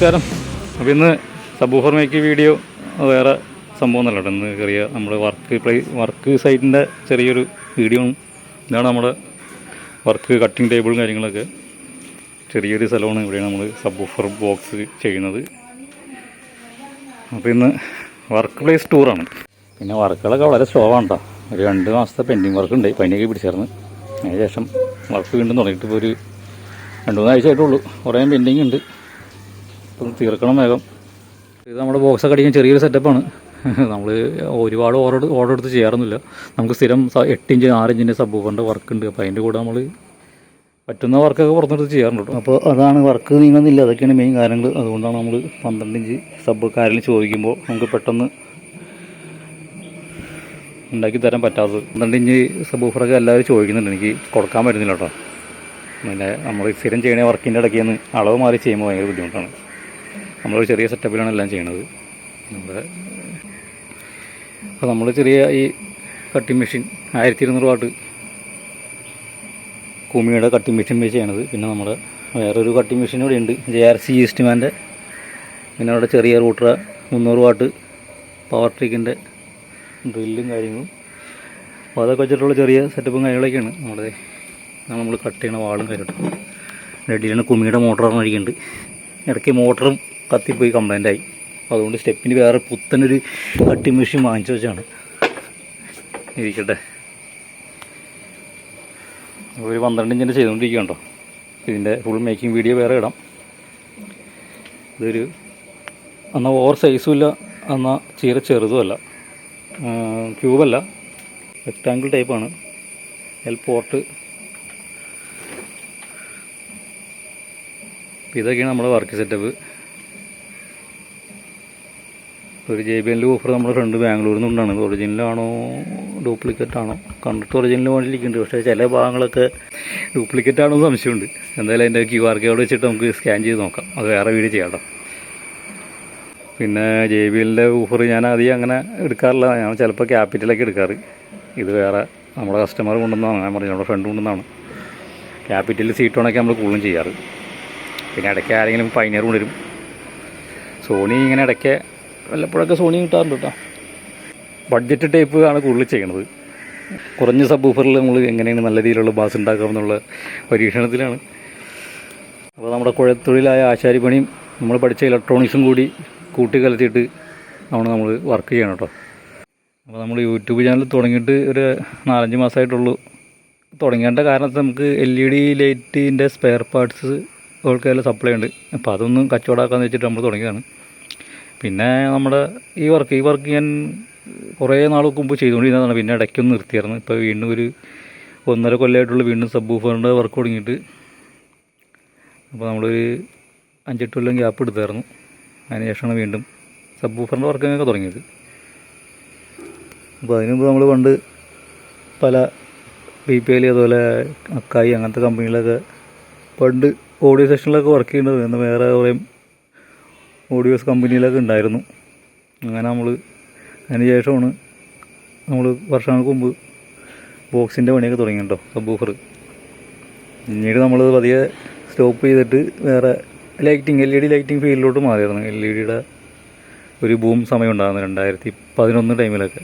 നമസ്കാരം. അപ്പോൾ ഇന്ന് സബ്വൂഫർ മേക്കിംഗ് വീഡിയോ വേറെ സംഭവം നല്ല ഇന്ന് ചെറിയ നമ്മുടെ വർക്ക് സൈറ്റിൻ്റെ ചെറിയൊരു വീഡിയോ. ഇതാണ് നമ്മുടെ വർക്ക് കട്ടിങ് ടേബിളും കാര്യങ്ങളൊക്കെ. ചെറിയൊരു സ്ഥലമാണ് ഇവിടെയാണ് നമ്മൾ സബ്വൂഫർ ബോക്സ് ചെയ്യുന്നത്. അപ്പോൾ ഇന്ന് വർക്ക് പ്ലേസ് ടൂറാണ്. പിന്നെ വർക്കുകളൊക്കെ വളരെ സ്ലോ ആണ് കേട്ടോ. ഒരു 2 മാസത്തെ പെൻഡിങ് വർക്ക് ഉണ്ട്, പനിയൊക്കെ പിടിച്ചേർന്ന്. അതിനുശേഷം വർക്ക് വീണ്ടും തുടങ്ങിയിട്ട് ഇപ്പോൾ ഒരു 2-3 ആഴ്ച ആയിട്ടുള്ളൂ. കുറേ പെൻഡിങ് ഉണ്ട്, ഇപ്പം തീർക്കണം വേഗം. ഇത് നമ്മുടെ ബോക്സൊക്കെ അടിക്കാൻ ചെറിയൊരു സെറ്റപ്പാണ്. നമ്മൾ ഒരുപാട് ഓർഡർ എടുത്ത് ചെയ്യാറൊന്നുമില്ല. നമുക്ക് സ്ഥിരം 8 ഇഞ്ച് 6 ഇഞ്ചിൻ്റെ സബ്വൂഫറിൻ്റെ വർക്ക് ഉണ്ട്. അപ്പോൾ അതിൻ്റെ കൂടെ നമ്മൾ പറ്റുന്ന വർക്കൊക്കെ പുറത്തെടുത്ത് ചെയ്യാറുണ്ട് കേട്ടോ. അപ്പോൾ അതാണ് വർക്ക് നീങ്ങുന്നില്ല, അതൊക്കെയാണ് മെയിൻ കാര്യങ്ങൾ. അതുകൊണ്ടാണ് നമ്മൾ 12 ഇഞ്ച് സബ് കാര്യം ചോദിക്കുമ്പോൾ നമുക്ക് പെട്ടെന്ന് ഉണ്ടാക്കി തരാൻ പറ്റാത്തത്. 12 ഇഞ്ച് സബ്വൂഫറൊക്കെ എല്ലാവരും ചോദിക്കുന്നുണ്ട്, എനിക്ക് കൊടുക്കാൻ പറ്റുന്നില്ല കേട്ടോ. പിന്നെ നമ്മൾ സ്ഥിരം ചെയ്യണ വർക്കിൻ്റെ ഇടയ്ക്ക് നിന്ന് അളവ് മാറി ചെയ്യുമ്പോൾ ഭയങ്കര ബുദ്ധിമുട്ടാണ്. നമ്മളൊരു ചെറിയ സെറ്റപ്പിലാണ് എല്ലാം ചെയ്യണത്. അപ്പോൾ നമ്മൾ ചെറിയ ഈ കട്ടിങ് മെഷീൻ 1200 വാട്ട് കുമിയുടെ കട്ടിങ് മെഷീൻ വെച്ച് ചെയ്യണത്. പിന്നെ നമ്മുടെ വേറൊരു കട്ടിങ് മെഷീൻ ഇവിടെ ഉണ്ട്, JRC ഈസ്റ്റ്മാൻ്റെ. പിന്നെ അവിടെ ചെറിയ റൂട്ടർ 300 വാട്ട് പവർ ട്രിക്കിൻ്റെ ഡ്രില്ലും കാര്യങ്ങളും. അപ്പോൾ അതൊക്കെ വെച്ചിട്ടുള്ള ചെറിയ സെറ്റപ്പും കാര്യങ്ങളൊക്കെയാണ് നമ്മൾ കട്ട് ചെയ്യണ വാളും കാര്യമായിട്ട്. റെഡിയാണ് കുമിയുടെ മോട്ടർ പറഞ്ഞിരിക്കുന്നുണ്ട്. ഇടയ്ക്ക് മോട്ടറും കത്തിപ്പോയി കംപ്ലൈൻ്റായി. അതുകൊണ്ട് സ്റ്റെപ്പിന് വേറെ പുത്തനൊരു കട്ടിങ് മെഷീൻ വാങ്ങിച്ചു വെച്ചാണ് ഇരിക്കട്ടെ. ഒരു 12 ഇഞ്ചിൻ്റെ ചെയ്തുകൊണ്ടിരിക്കുകയുണ്ടോ. ഇതിൻ്റെ ഫുൾ മേക്കിംഗ് വീഡിയോ വേറെ ഇടാം. ഇതൊരു എന്നാൽ ഓവർ സൈസും ഇല്ല, എന്നാൽ ചെറുതുമല്ല, ക്യൂബല്ല, റെക്റ്റാങ്കിൾ ടൈപ്പാണ്. പോർട്ട്. ഇതൊക്കെയാണ് നമ്മുടെ വർക്ക് സെറ്റപ്പ്. ഒരു JBL ഓഫർ നമ്മുടെ ഫ്രണ്ട് ബാംഗ്ലൂരിൽ നിന്നുണ്ടാണ്. ഇത് ഒറിജിനലാണോ ഡ്യൂപ്ലിക്കേറ്റ് ആണോ കണ്ടിട്ട് ഒറിജിനൽ വേണ്ടിയിരിക്കുന്നുണ്ട്. പക്ഷേ ചില ഭാഗങ്ങളൊക്കെ ഡ്യൂപ്ലിക്കേറ്റ് ആണോ എന്ന് സംശയമുണ്ട്. എന്തായാലും അതിൻ്റെ QR കോഡ് വെച്ചിട്ട് നമുക്ക് സ്കാൻ ചെയ്ത് നോക്കാം. അത് വേറെ വീഡിയോ ചെയ്യാം കേട്ടോ. പിന്നെ JBLൻ്റെ ഓഫർ ഞാൻ അധികം അങ്ങനെ എടുക്കാറില്ല. ഞാൻ ചിലപ്പോൾ ക്യാപിറ്റലൊക്കെ എടുക്കാറ്. ഇത് വേറെ നമ്മുടെ കസ്റ്റമർ കൊണ്ടുവന്നതാണ്. ഞാൻ പറഞ്ഞു നമ്മുടെ ഫ്രണ്ട് കൊണ്ടുവന്നതാണ്. ക്യാപിറ്റലിൽ സീറ്റോണൊക്കെ നമ്മൾ കൂടുതലും ചെയ്യാറ്. പിന്നെ ഇടയ്ക്ക് ആരെങ്കിലും പൈനിയർ കൊണ്ടുവരും. സോണി ഇങ്ങനെ ഇടയ്ക്ക് വല്ലപ്പോഴൊക്കെ സോണി കിട്ടാറുണ്ട് കേട്ടോ. ബഡ്ജറ്റ് ടൈപ്പ് ആണ് കൂടുതൽ ചെയ്യണത്. കുറഞ്ഞ സബ്വൂഫറിൽ നമ്മൾ എങ്ങനെയാണ് നല്ല രീതിയിലുള്ള ബാസ് ഉണ്ടാക്കാമെന്നുള്ള പരീക്ഷണത്തിലാണ്. അപ്പോൾ നമ്മുടെ കുഴത്തൊഴിലായ ആശാരിപ്പണിയും നമ്മൾ പഠിച്ച ഇലക്ട്രോണിക്സും കൂടി കൂട്ടിക്കലത്തിയിട്ട് നമ്മൾ വർക്ക് ചെയ്യണം കേട്ടോ. അപ്പോൾ നമ്മൾ യൂട്യൂബ് ചാനൽ തുടങ്ങിയിട്ട് ഒരു 4-5 മാസമായിട്ടുള്ളൂ. തുടങ്ങേണ്ട കാരണത്തിൽ നമുക്ക് LED ലൈറ്റിൻ്റെ സ്പെയർ പാർട്സ് ഓൾക്കെല്ലാം സപ്ലൈ ഉണ്ട്. അപ്പോൾ അതൊന്നും കച്ചവടമാക്കാമെന്ന് വെച്ചിട്ട് നമ്മൾ തുടങ്ങിയതാണ്. പിന്നെ നമ്മുടെ ഈ വർക്ക് ഞാൻ കുറേ നാൾക്ക് മുമ്പ് ചെയ്തുകൊണ്ടിരുന്നതാണ്. പിന്നെ ഇടയ്ക്കൊന്ന് നിർത്തിയായിരുന്നു. ഇപ്പോൾ വീണ്ടും ഒരു 1.5 കൊല്ലമായിട്ടുള്ള വീണ്ടും സബ്വൂഫറിൻ്റെ വർക്ക് തുടങ്ങിയിട്ട്. അപ്പോൾ നമ്മളൊരു 5-8 കൊല്ലം ഗ്യാപ്പ് എടുത്തായിരുന്നു. അതിനുശേഷമാണ് വീണ്ടും സബ്വൂഫറിൻ്റെ വർക്കൊക്കെ തുടങ്ങിയത്. അപ്പോൾ അതിന് മുമ്പ് നമ്മൾ പണ്ട് പല BPL അതുപോലെ അക്കായി അങ്ങനത്തെ കമ്പനികളൊക്കെ പണ്ട് ഓഡിയോ സെക്ഷനിലൊക്കെ വർക്ക് ചെയ്യുന്നത്. എന്ന് വേറെ കുറേ ഓഡിയോസ് കമ്പനിയിലൊക്കെ ഉണ്ടായിരുന്നു. അങ്ങനെ അതിന് ശേഷമാണ് നമ്മൾ വർഷങ്ങൾക്ക് മുമ്പ് ബോക്സിൻ്റെ പണിയൊക്കെ തുടങ്ങി കേട്ടോ, സബ്വൂഫർ. പിന്നീട് നമ്മൾ പതിയെ സ്റ്റോപ്പ് ചെയ്തിട്ട് വേറെ LED ലൈറ്റിംഗ് ഫീൽഡിലോട്ട് മാറിയായിരുന്നു. LEDയുടെ ഒരു ബൂം സമയം ഉണ്ടായിരുന്നു 2011 ടൈമിലൊക്കെ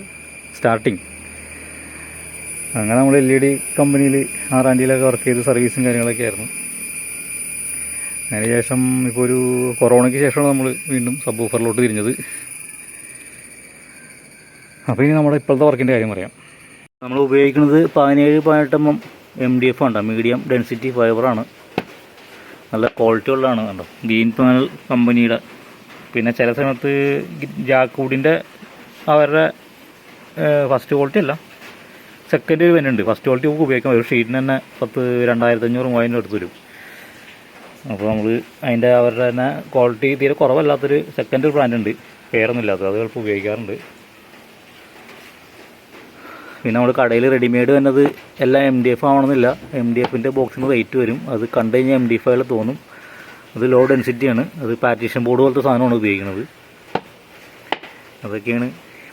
സ്റ്റാർട്ടിങ്. അങ്ങനെ നമ്മൾ LED കമ്പനിയിൽ R&Dയിലൊക്കെ വർക്ക് ചെയ്ത് സർവീസും കാര്യങ്ങളൊക്കെ ആയിരുന്നു. അതിനുശേഷം ഇപ്പോൾ ഒരു കൊറോണയ്ക്ക് ശേഷമാണ് നമ്മൾ വീണ്ടും സബ്വൂഫറിലോട്ട് തിരിഞ്ഞത്. അപ്പോൾ ഇനി നമ്മുടെ ഇപ്പോഴത്തെ വർക്കിൻ്റെ കാര്യം പറയാം. നമ്മൾ ഉപയോഗിക്കുന്നത് 17-18 mm MDF ആണ്, മീഡിയം ഡെൻസിറ്റി ഫൈബറാണ്. നല്ല ക്വാളിറ്റി ഉള്ളതാണ് കണ്ടോ, ഗ്രീൻ പാനൽ കമ്പനിയുടെ. പിന്നെ ചില സമയത്ത് ജാക്കൂഡിൻ്റെ അവരുടെ ഫസ്റ്റ് ക്വാളിറ്റി അല്ല, സെക്കൻഡ് വരുന്നുണ്ട്. ഫസ്റ്റ് ക്വാളിറ്റി നമുക്ക് ഉപയോഗിക്കാം. ഒരു ഷീറ്റിന് തന്നെ 2500-3000 അടുത്ത് വരും. അപ്പോൾ നമ്മൾ അവരുടെ തന്നെ ക്വാളിറ്റി തീരെ കുറവല്ലാത്തൊരു സെക്കൻഡ് ബ്രാൻഡ് ഉണ്ട്, പേരൊന്നും ഇല്ലാത്തത്. അത് ചിലപ്പോൾ ഉപയോഗിക്കാറുണ്ട്. പിന്നെ നമ്മൾ കടയിൽ റെഡിമെയ്ഡ് വരുന്നത് എല്ലാം MDF ആവണമെന്നില്ല. MDFൻ്റെ ബോക്സിന് റേറ്റ് വരും. അത് കണ്ടു കഴിഞ്ഞാൽ MDF ആയാലും തോന്നും. അത് ലോ ഡെൻസിറ്റിയാണ്. അത് പാർട്ടീഷൻ ബോർഡ് പോലത്തെ സാധനമാണ് ഉപയോഗിക്കുന്നത്. അതൊക്കെയാണ്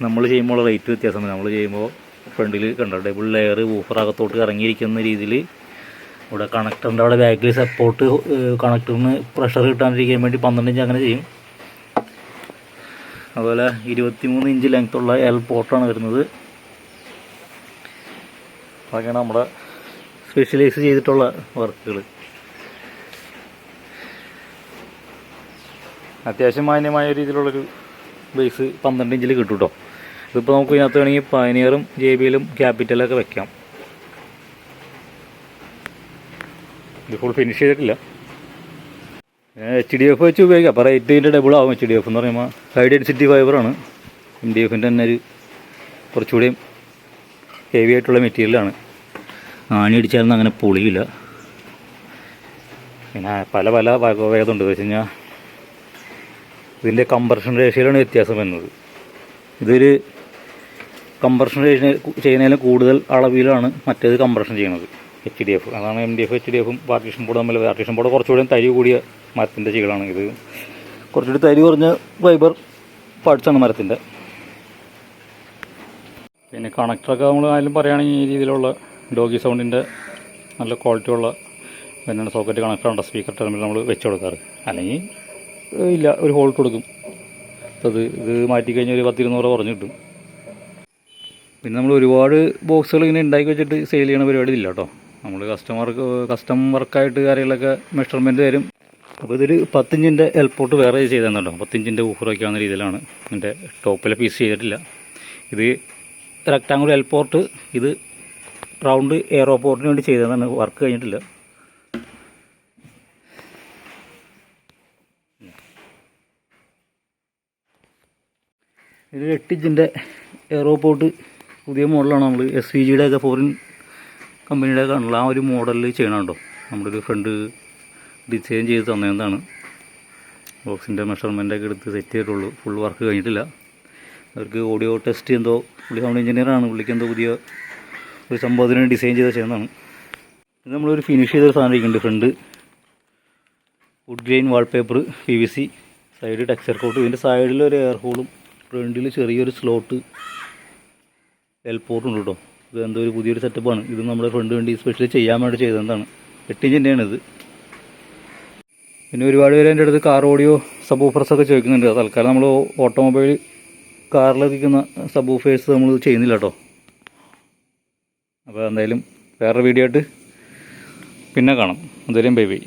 നമ്മൾ ചെയ്യുമ്പോൾ റേറ്റ് വ്യത്യാസം. നമ്മൾ ചെയ്യുമ്പോൾ ഫ്രണ്ടിൽ കണ്ടോ ഡബിൾ ലെയർ വൂഫർ അകത്തോട്ട് ഇറങ്ങിയിരിക്കുന്ന രീതിയിൽ ഇവിടെ കണക്ടറിൻ്റെ അവിടെ ബാക്കിൽ സപ്പോർട്ട് കണക്ടറിന് പ്രഷർ കിട്ടാണ്ടിരിക്കാൻ വേണ്ടി 12 ഇഞ്ച് അങ്ങനെ ചെയ്യും. അതുപോലെ 23 ഇഞ്ച് ലെങ്ത്തുള്ള എൽ പോർട്ടാണ് വരുന്നത്. അതൊക്കെയാണ് നമ്മുടെ സ്പെഷ്യലൈസ് ചെയ്തിട്ടുള്ള വർക്കുകൾ. അത്യാവശ്യം മാന്യമായ രീതിയിലുള്ളൊരു ബേസ് 12 ഇഞ്ചിൽ കിട്ടും കേട്ടോ. ഇതിപ്പോൾ നമുക്ക് ഇതിനകത്ത് വേണമെങ്കിൽ പയനിയറും JBLും ക്യാപിറ്റലൊക്കെ വെക്കാം. ഇത് ഫുൾ ഫിനിഷ് ചെയ്തിട്ടില്ല. HDF വെച്ച് ഉപയോഗിക്കാം. അപ്പോൾ റേറ്റിൻ്റെ ഡബിൾ ആവും. HDF എന്ന് പറയുമ്പോൾ ഹൈ ഡെൻസിറ്റി ഫൈബറാണ്. MDFൻ്റെ തന്നെ ഒരു കുറച്ചുകൂടി ഹെവി ആയിട്ടുള്ള മെറ്റീരിയലാണ്. ആണി അടിച്ചാലൊന്നും അങ്ങനെ പൊളിയില്ല. പിന്നെ പല വേദമുണ്ട്. എന്ന് വെച്ച് കഴിഞ്ഞാൽ ഇതിൻ്റെ കംപ്രഷൻ റേഷ്യോയിലാണ് വ്യത്യാസം വരുന്നത്. ഇതൊരു കംപ്രഷൻ ചെയ്യുന്നതിലും കൂടുതൽ അളവിലാണ് മറ്റേത് കംപ്രഷൻ ചെയ്യുന്നത് HDF. അതാണ് MDF HDFും പാർട്ടീഷൻ ബോർഡ് തമ്മിൽ. പാർട്ടീഷൻ ബോർഡ് കുറച്ചുകൂടി തരി കൂടിയ മരത്തിൻ്റെ ചീകളാണ്. ഇത് കുറച്ചുകൂടി തരി കുറഞ്ഞ ഫൈബർ പാർട്സാണ് മരത്തിൻ്റെ. പിന്നെ കണക്ടറൊക്കെ നമ്മൾ ആയാലും പറയുകയാണെങ്കിൽ ഈ രീതിയിലുള്ള ഡോഗി സൗണ്ടിൻ്റെ നല്ല ക്വാളിറ്റി ഉള്ള പിന്നെ സോക്കറ്റ് കണക്ടറുണ്ട്. സ്പീക്കർ ടെർമിനൽ നമ്മൾ വെച്ച് കൊടുക്കാറ്. അല്ലെങ്കിൽ ഇല്ല, ഒരു ഹോൾട്ട് കൊടുക്കും. ഇത് മാറ്റിക്കഴിഞ്ഞാൽ ഒരു 10-20 കുറഞ്ഞ് കിട്ടും. പിന്നെ നമ്മൾ ഒരുപാട് ബോക്സുകൾ ഇങ്ങനെ ഉണ്ടാക്കി വെച്ചിട്ട് സെയിൽ ചെയ്യണ പരിപാടി ഇല്ല കേട്ടോ. നമ്മൾ കസ്റ്റം വർക്കായിട്ട് കാര്യങ്ങളൊക്കെ മെഷർമെൻറ്റ് തരും. അപ്പോൾ ഇതൊരു 10 ഇഞ്ചിൻ്റെ എൽപോർട്ട് വേറെ ചെയ്ത് തന്നുണ്ടോ. 10 ഇഞ്ചിൻ്റെ ഊഹറൊക്കെ ആവുന്ന രീതിയിലാണ്. ഇതിൻ്റെ ടോപ്പിലെ പീസ് ചെയ്തിട്ടില്ല. ഇത് റെക്ടാങ്കുലർ എൽപോർട്ട്, ഇത് റൗണ്ട് എയറോ പോർട്ടിന് വേണ്ടി ചെയ്തതാണ്. വർക്ക് കഴിഞ്ഞിട്ടില്ല. ഇത് 8 ഇഞ്ചിൻ്റെ എയറോപോർട്ട് പുതിയ മോഡലാണ്. നമ്മൾ SVGയുടെ ഒക്കെ ഫോറിൻ കമ്പനിയുടെ ഒക്കെ ആണല്ലോ ആ ഒരു മോഡലിൽ ചെയ്യണം കേട്ടോ. നമ്മുടെ ഒരു ഫ്രണ്ട് ഡിസൈൻ ചെയ്ത് തന്നതാണ്. ബോക്സിൻ്റെ മെഷർമെൻറ്റൊക്കെ എടുത്ത് സെറ്റ് ചെയ്തിട്ടുള്ളൂ. ഫുൾ വർക്ക് കഴിഞ്ഞിട്ടില്ല. അവർക്ക് ഓഡിയോ ടെസ്റ്റ് എന്തോ, പുള്ളി സൗണ്ട് എഞ്ചിനീയറാണ്. പുള്ളിക്ക് എന്തോ പുതിയ ഒരു സംഭവത്തിന് ഡിസൈൻ ചെയ്ത് ചെയ്യുന്നതാണ്. ഇത് നമ്മളൊരു ഫിനിഷ് ചെയ്തൊരു സാധനം ഇരിക്കുന്നുണ്ട്. Front wood grain wallpaper, PVC, side texture coat. ഇതിൻ്റെ സൈഡിലൊരു എയർ ഹോളും ഫ്രണ്ടിൽ ചെറിയൊരു സ്ലോട്ട് എൽപോർട്ടും ഉണ്ട് കേട്ടോ. ഇത് എന്തോ ഒരു പുതിയൊരു സെറ്റപ്പാണ്. ഇത് നമ്മുടെ ഫ്രണ്ട് വേണ്ടി സ്പെഷ്യലി ചെയ്യാൻ വേണ്ടി ചെയ്തതാണ്. 8 ഇഞ്ചിൻ്റെയാണ് ഇത്. പിന്നെ ഒരുപാട് പേര് എൻ്റെ അടുത്ത് കാർ ഓഡിയോ സബൂഫേഴ്സൊക്കെ ചോദിക്കുന്നുണ്ട്. തൽക്കാലം നമ്മൾ ഓട്ടോമൊബൈൽ കാറിലൊക്കെ സബൂഫേഴ്സ് നമ്മൾ ചെയ്യുന്നില്ല കേട്ടോ. അപ്പോൾ എന്തായാലും വേറൊരു വീഡിയോ ആയിട്ട് പിന്നെ കാണാം. എന്തായാലും ബൈ ബൈ.